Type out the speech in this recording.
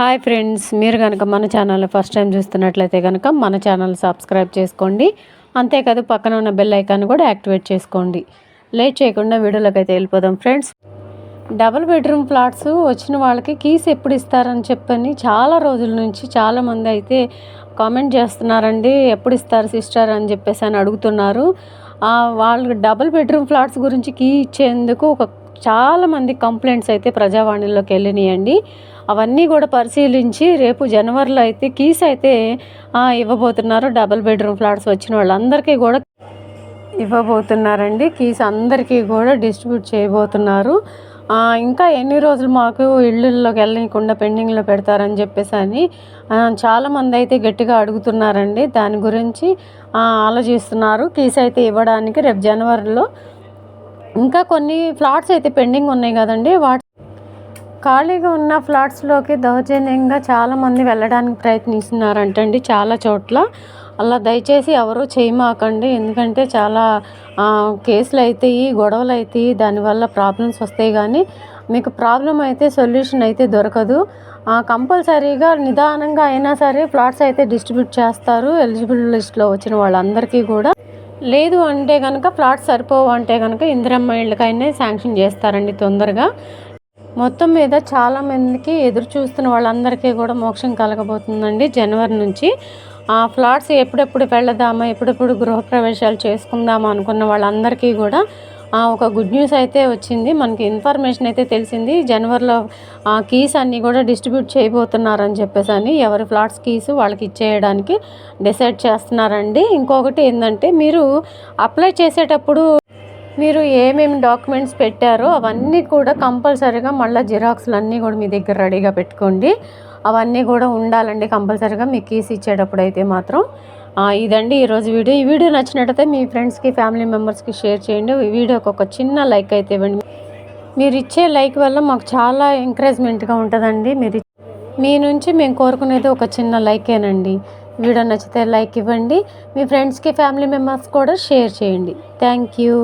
Hi friends, మీరు కనుక మన ఛానల్ ఫస్ట్ టైం చూస్తున్నట్లయితే కనుక మన ఛానల్ సబ్స్క్రైబ్ చేసుకోండి. అంతేకాదు పక్కన ఉన్న బెల్ ఐకాన్ కూడా యాక్టివేట్ చేసుకోండి. లేట్ చేయకుండా వీడియోలోకి అయితే వెళ్ళిపోదాం ఫ్రెండ్స్. డబుల్ బెడ్రూమ్ ఫ్లాట్స్ వచ్చిన వాళ్ళకి కీస్ ఎప్పుడు ఇస్తారని చెప్పని చాలా రోజుల నుంచి చాలామంది అయితే కామెంట్ చేస్తున్నారండి. ఎప్పుడు ఇస్తారు సిస్టర్ అని చెప్పేసి అని అడుగుతున్నారు. వాళ్ళు డబుల్ బెడ్రూమ్ ఫ్లాట్స్ గురించి కీ ఇచ్చేందుకు చాలామంది కంప్లైంట్స్ అయితే ప్రజావాణిలోకి వెళ్ళినాయండి. అవన్నీ కూడా పరిశీలించి రేపు జనవరిలో అయితే కీస్ అయితే ఇవ్వబోతున్నారు. డబుల్ బెడ్రూమ్ ఫ్లాట్స్ వచ్చిన వాళ్ళందరికీ కూడా ఇవ్వబోతున్నారండి. కీస్ అందరికీ కూడా డిస్ట్రిబ్యూట్ చేయబోతున్నారు. ఇంకా ఎన్ని రోజులు మాకు ఇళ్ళల్లోకి వెళ్ళకుండా పెండింగ్లో పెడతారని చెప్పేసి అని చాలామంది అయితే గట్టిగా అడుగుతున్నారండి. దాని గురించి ఆలోచిస్తున్నారు. కీస్ అయితే ఇవ్వడానికి రేపు జనవరిలో. ఇంకా కొన్ని ఫ్లాట్స్ అయితే పెండింగ్ ఉన్నాయి కదండి, ఖాళీగా ఉన్న ఫ్లాట్స్లోకి దౌర్జన్యంగా చాలామంది వెళ్ళడానికి ప్రయత్నిస్తున్నారంటండి చాలా చోట్ల. అలా దయచేసి ఎవరు చేయమాకండి. ఎందుకంటే చాలా కేసులు అవుతాయి, గొడవలు అవుతాయి, దానివల్ల ప్రాబ్లమ్స్ వస్తాయి. కానీ మీకు ప్రాబ్లం అయితే సొల్యూషన్ అయితే దొరకదు. కంపల్సరీగా నిదానంగా అయినా సరే ఫ్లాట్స్ అయితే డిస్ట్రిబ్యూట్ చేస్తారు ఎలిజిబుల్ లిస్ట్లో వచ్చిన వాళ్ళందరికీ కూడా. లేదు అంటే కనుక ఫ్లాట్స్ సరిపోవు అంటే కనుక ఇందిరమ్మ ఇళ్ళకైనా శాంక్షన్ చేస్తారండి తొందరగా. మొత్తం మీద చాలామందికి ఎదురు చూస్తున్న వాళ్ళందరికీ కూడా మోక్షం కలగబోతుందండి జనవరి నుంచి. ఫ్లాట్స్ ఎప్పుడెప్పుడు వెళదామా, ఎప్పుడెప్పుడు గృహప్రవేశాలు చేసుకుందామా అనుకున్న వాళ్ళందరికీ కూడా ఒక గుడ్ న్యూస్ అయితే వచ్చింది. మనకి ఇన్ఫర్మేషన్ అయితే తెలిసింది. జనవరిలో కీస్ అన్నీ కూడా డిస్ట్రిబ్యూట్ చేయబోతున్నారని చెప్పేసి అని ఎవరి ఫ్లాట్స్ కీస్ వాళ్ళకి ఇచ్చేయడానికి డిసైడ్ చేస్తున్నారండి. ఇంకొకటి ఏంటంటే, మీరు అప్లై చేసేటప్పుడు మీరు ఏమేమి డాక్యుమెంట్స్ పెట్టారో అవన్నీ కూడా కంపల్సరీగా మళ్ళీ జిరాక్స్లు అన్నీ కూడా మీ దగ్గర రెడీగా పెట్టుకోండి. అవన్నీ కూడా ఉండాలండి కంపల్సరీగా మీ కీస్ ఇచ్చేటప్పుడు అయితే మాత్రం. ఇదండి ఈరోజు వీడియో. ఈ వీడియో నచ్చినట్టయితే మీ ఫ్రెండ్స్కి, ఫ్యామిలీ మెంబర్స్కి షేర్ చేయండి. ఈ వీడియోకి ఒక చిన్న లైక్ అయితే ఇవ్వండి. మీరు ఇచ్చే లైక్ వల్ల మాకు చాలా ఎంకరేజ్మెంట్గా ఉంటుందండి. మీ నుంచి మేము కోరుకునేది ఒక చిన్న లైకేనండి. వీడియో నచ్చితే లైక్ ఇవ్వండి. మీ ఫ్రెండ్స్కి, ఫ్యామిలీ మెంబర్స్ కూడా షేర్ చేయండి. Thank you.